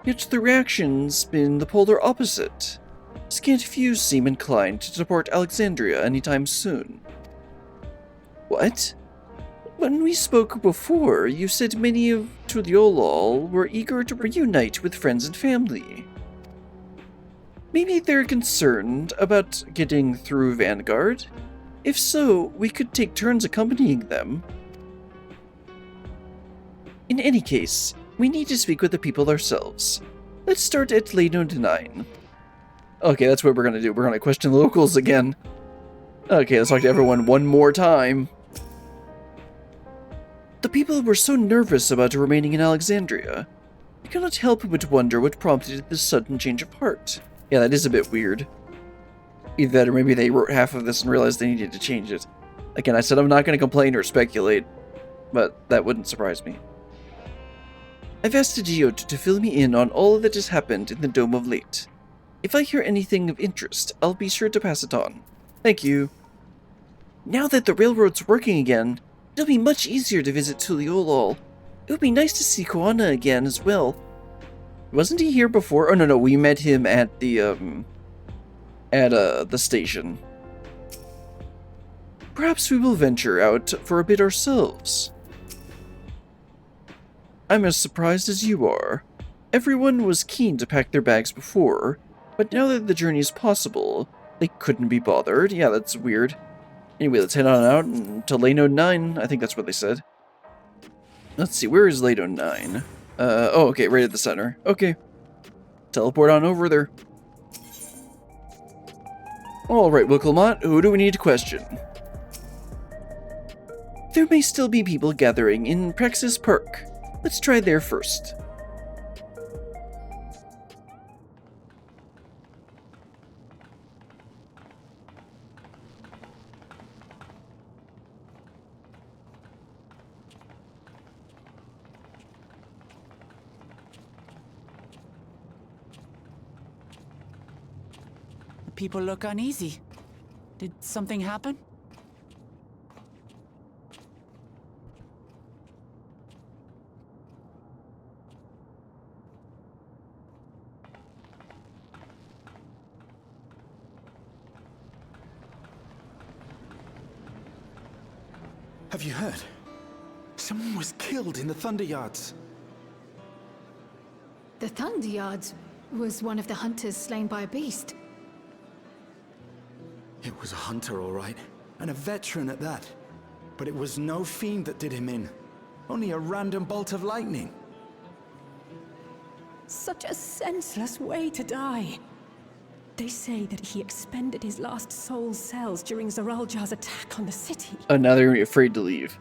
Yet the reaction's been the polar opposite. Scant few seem inclined to depart Alexandria anytime soon. What? When we spoke before, you said many of Tturuhhetso were eager to reunite with friends and family. Maybe they're concerned about getting through Vanguard? If so, we could take turns accompanying them. In any case, we need to speak with the people ourselves. Let's start at Leno 9. Okay, that's what we're gonna do. We're gonna question the locals again. Okay, let's talk to everyone one more time. The people were so nervous about remaining in Alexandria. I cannot help but wonder what prompted this sudden change of heart. Yeah, that is a bit weird. Either that or maybe they wrote half of this and realized they needed to change it. Again, I said I'm not going to complain or speculate, but that wouldn't surprise me. I've asked Geode to fill me in on all that has happened in the Dome of late. If I hear anything of interest, I'll be sure to pass it on. Thank you. Now that the railroad's working again, it'll be much easier to visit Tturuhhetso. It would be nice to see Koana again as well. Wasn't he here before? Oh no, we met him at the station. Perhaps we will venture out for a bit ourselves. I'm as surprised as you are. Everyone was keen to pack their bags before, but now that the journey is possible, they couldn't be bothered. Yeah, that's weird. Anyway, let's head on out to Leno 9. I think that's what they said. Let's see, where is Leno 9? Oh, okay, right at the center. Okay. Teleport on over there. Alright, Wickelmot, who do we need to question? There may still be people gathering in Praxis Park. Let's try there first. People look uneasy. Did something happen? Have you heard? Someone was killed in the Thunder Yards. The Thunder Yards was one of the hunters slain by a beast. It was a hunter, all right, and a veteran at that. But it was no fiend that did him in. Only a random bolt of lightning. Such a senseless way to die. They say that he expended his last soul cells during Zoraljar's attack on the city. Oh, now they're gonna be afraid to leave.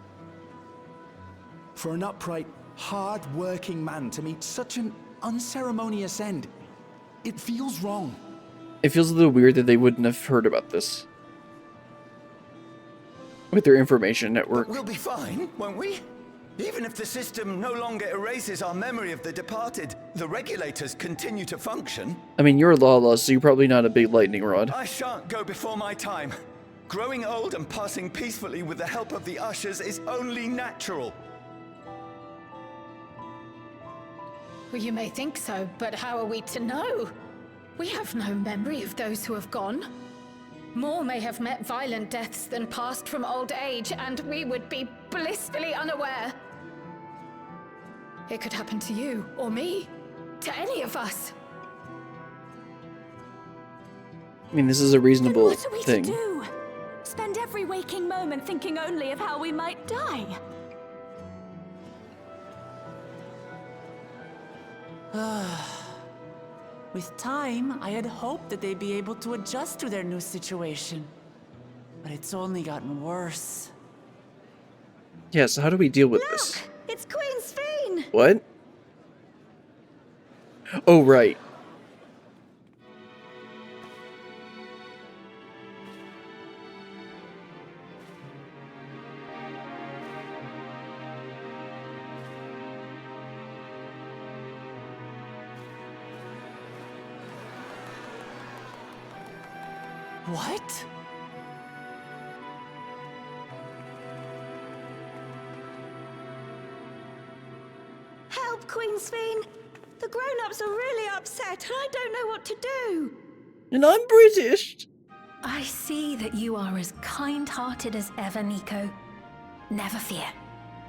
For an upright, hard-working man to meet such an unceremonious end, it feels wrong. It feels a little weird that they wouldn't have heard about this with their information network. But we'll be fine, won't we? Even if the system no longer erases our memory of the departed, the regulators continue to function. I mean, you're Lala, so you're probably not a big lightning rod. I shan't go before my time. Growing old and passing peacefully with the help of the ushers is only natural. Well, you may think so, but how are we to know? We have no memory of those who have gone. More may have met violent deaths than passed from old age, and we would be blissfully unaware. It could happen to you, or me, to any of us. I mean, this is a reasonable What are we thing. to do? Spend every waking moment thinking only of how we might die? With time, I had hoped that they'd be able to adjust to their new situation. But it's only gotten worse. Yeah, so how do we deal with this? It's Queen Sphene! What? Oh, right. What? Help, Queen Sphene! The grown-ups are really upset, and I don't know what to do. And I'm British. I see that you are as kind-hearted as ever, Nico. Never fear.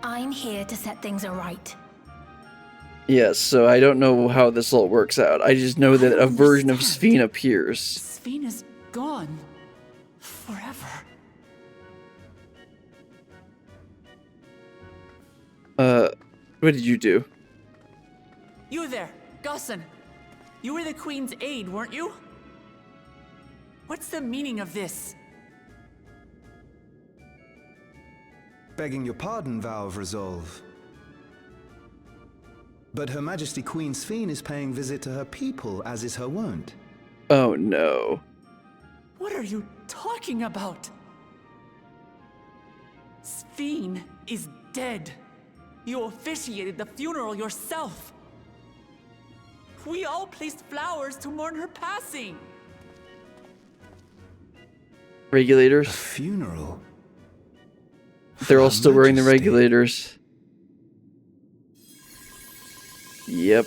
I'm here to set things right. Yes, so I don't know how this all works out. I just know that a version of Sphene appears. Sphene is gone. Forever. What did you do? You there, Gusson. You were the Queen's aide, weren't you? What's the meaning of this? Begging your pardon, Vow of Resolve. But Her Majesty Queen Sphene is paying visit to her people, as is her wont. Oh no. What are you talking about? Sphene is dead. You officiated the funeral yourself. We all placed flowers to mourn her passing. Regulators? A funeral? They're all still wearing the regulators. Yep.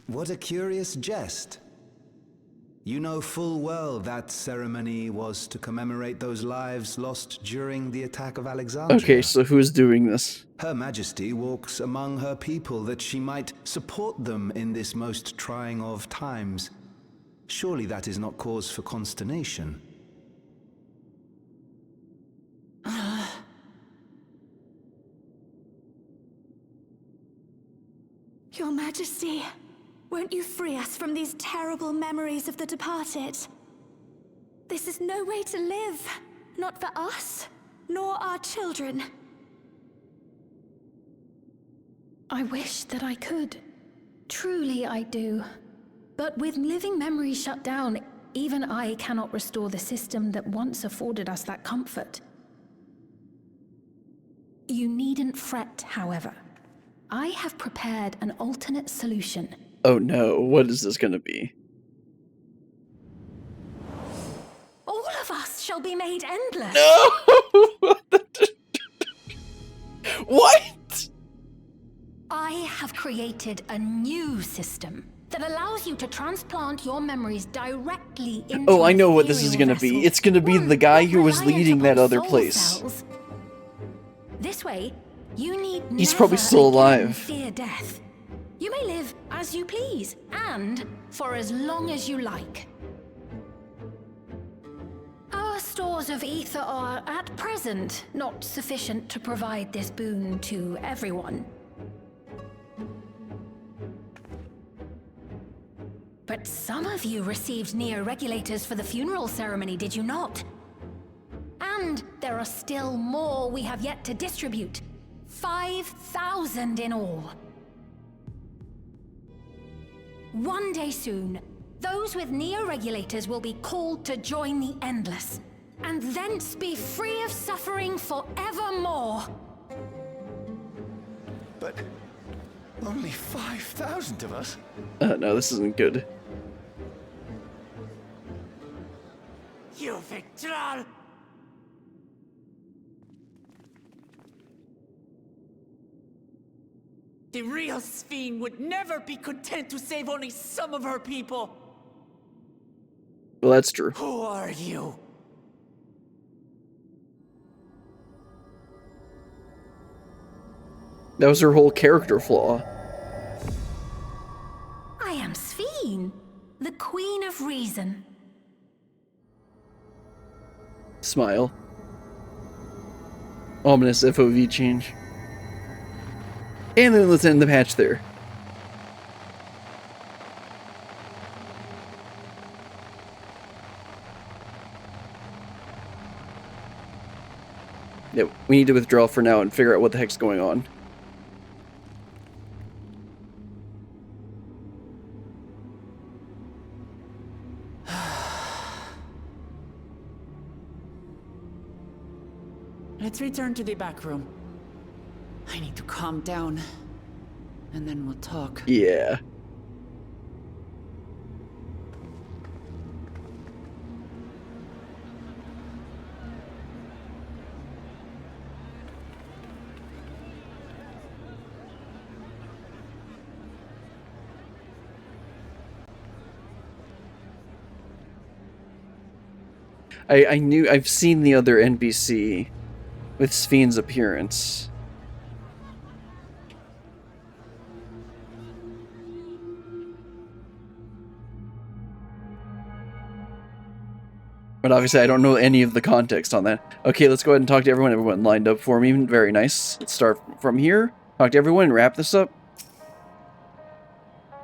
What a curious jest. You know full well that ceremony was to commemorate those lives lost during the attack of Alexandria. Okay, so who's doing this? Her Majesty walks among her people that she might support them in this most trying of times. Surely that is not cause for consternation. Your Majesty, won't you free us from these terrible memories of the departed? This is no way to live, not for us, nor our children. I wish that I could. Truly I do. But with living memories shut down, even I cannot restore the system that once afforded us that comfort. You needn't fret, however. I have prepared an alternate solution. Oh no, what is this gonna be? All of us shall be made endless. No! What? I have created a new system that allows you to transplant your memories directly into Oh, I know what this is gonna be. It's gonna be the guy who was leading that other place. Cells. This way, you need He's probably still alive. Fear death. You may live as you please, and for as long as you like. Our Our stores of ether are, at present, not sufficient to provide this boon to everyone. But some of you received neo-regulators for the funeral ceremony, did you not? And there are still more we have yet to distribute. 5,000 in all. One day soon, those with neo-regulators will be called to join the Endless, and thence be free of suffering forevermore. But only 5,000 of us? No, this isn't good. You Victral! The real Sphene would never be content to save only some of her people. Well, that's true. Who are you? That was her whole character flaw. I am Sphene, the Queen of Reason. Smile. Ominous FOV change. And then let's end the patch there. Yeah, we need to withdraw for now and figure out what the heck's going on. Let's return to the back room. I need to calm down, and then we'll talk. Yeah. I've seen the other NPC with Sphene's appearance. But obviously I don't know any of the context on that. Okay, let's go ahead and talk to everyone. Everyone lined up for me. Very nice. Let's start from here. Talk to everyone and wrap this up.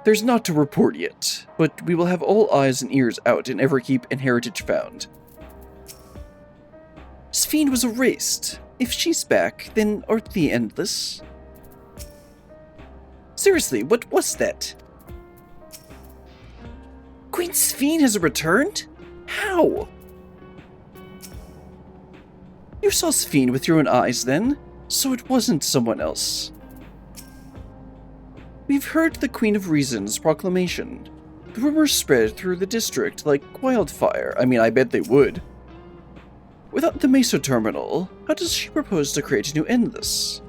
There's naught to report yet, but we will have all eyes and ears out in Everkeep and Heritage found. Sphene was erased. If she's back, then art the Endless? Seriously, what was that? Queen Sphene has returned? How? You saw Sphene with your own eyes then, so it wasn't someone else. We've heard the Queen of Reason's proclamation. The rumors spread through the district like wildfire. I mean, I bet they would. Without the Meso Terminal, how does she propose to create a new Endless?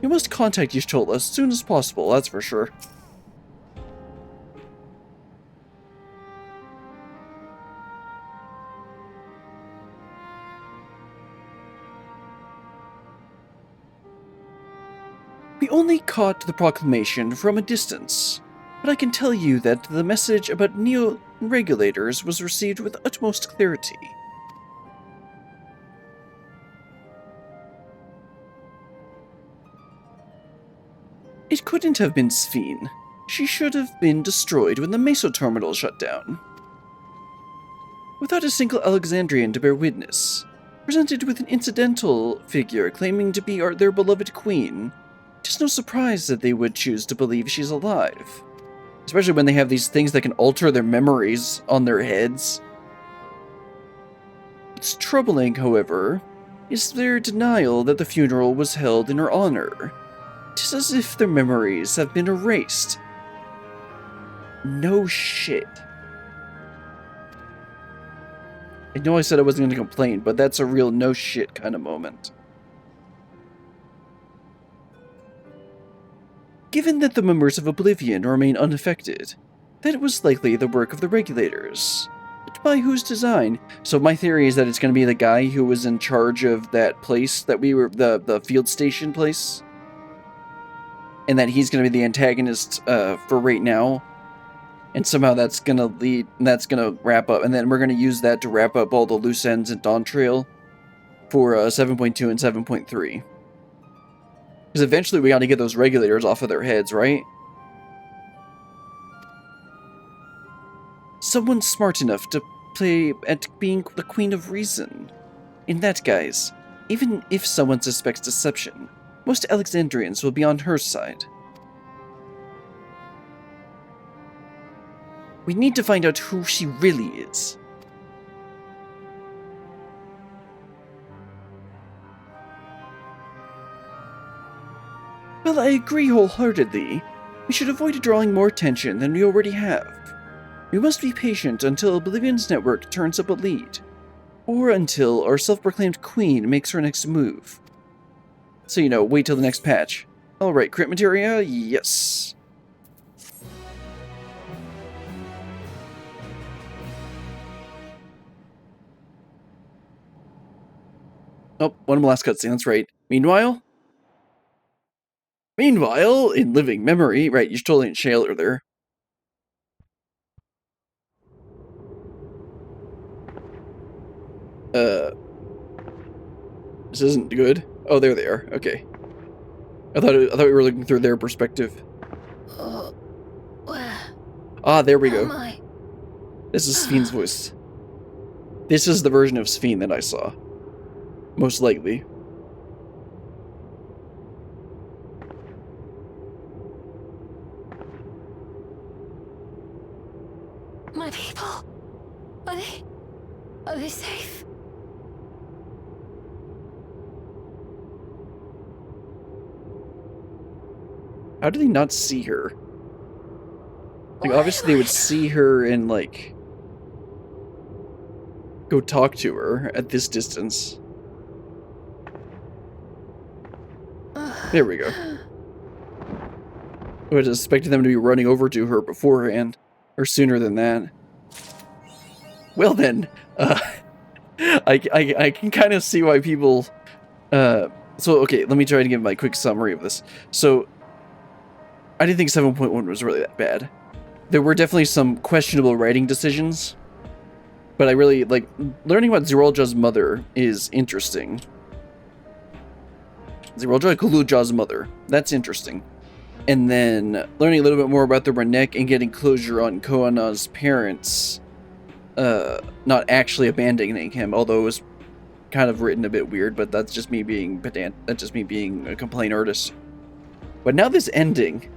You must contact Y'shtola as soon as possible, that's for sure. We only caught the proclamation from a distance, but I can tell you that the message about neo-regulators was received with utmost clarity. It couldn't have been Sphene. She should have been destroyed when the Meso Terminal shut down. Without a single Alexandrian to bear witness, presented with an incidental figure claiming to be their beloved queen, it is no surprise that they would choose to believe she's alive. Especially when they have these things that can alter their memories on their heads. What's troubling, however, is their denial that the funeral was held in her honor. It is as if their memories have been erased. No shit. I know I said I wasn't going to complain, but that's a real no shit kind of moment. Given that the members of Oblivion remain unaffected, that it was likely the work of the regulators. But by whose design? So my theory is that it's going to be the guy who was in charge of that place that we were, the field station place. And that he's going to be the antagonist for right now. And somehow that's gonna wrap up, and then we're gonna use that to wrap up all the loose ends in Dawn Trail for 7.2 and 7.3. Because eventually we gotta get those regulators off of their heads, right? Someone smart enough to play at being the Queen of Reason. In that guise, even if someone suspects deception, most Alexandrians will be on her side. We need to find out who she really is. Well, I agree wholeheartedly. We should avoid drawing more attention than we already have. We must be patient until Oblivion's network turns up a lead, or until our self-proclaimed queen makes her next move. So, you know, wait till the next patch. Alright, crit materia? Yes. Oh, one of the last cutscene, that's right. Meanwhile, in living memory, right, you're totally in Shaler there. This isn't good. Oh, there they are. Okay. I thought we were looking through their perspective. Ah, there we go. This is Spheen's voice. This is the version of Spheen that I saw. Most likely. My people, are they safe? How did they not see her? Like, obviously they would see her and, like, go talk to her at this distance. There we go. I would have expected them to be running over to her beforehand, or sooner than that. Well then, I can kind of see why people, so okay, let me try to give my quick summary of this. So, I didn't think 7.1 was really that bad. There were definitely some questionable writing decisions, but I really, like, learning about Zeralja's mother is interesting. Zeralja Kuluja's mother, that's interesting. And then learning a little bit more about the Rroneek and getting closure on Koana's parents, not actually abandoning him, although it was kind of written a bit weird, but that's just me being pedant, that's just me being a complaint artist. But now this ending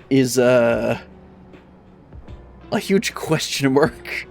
is, a huge question mark.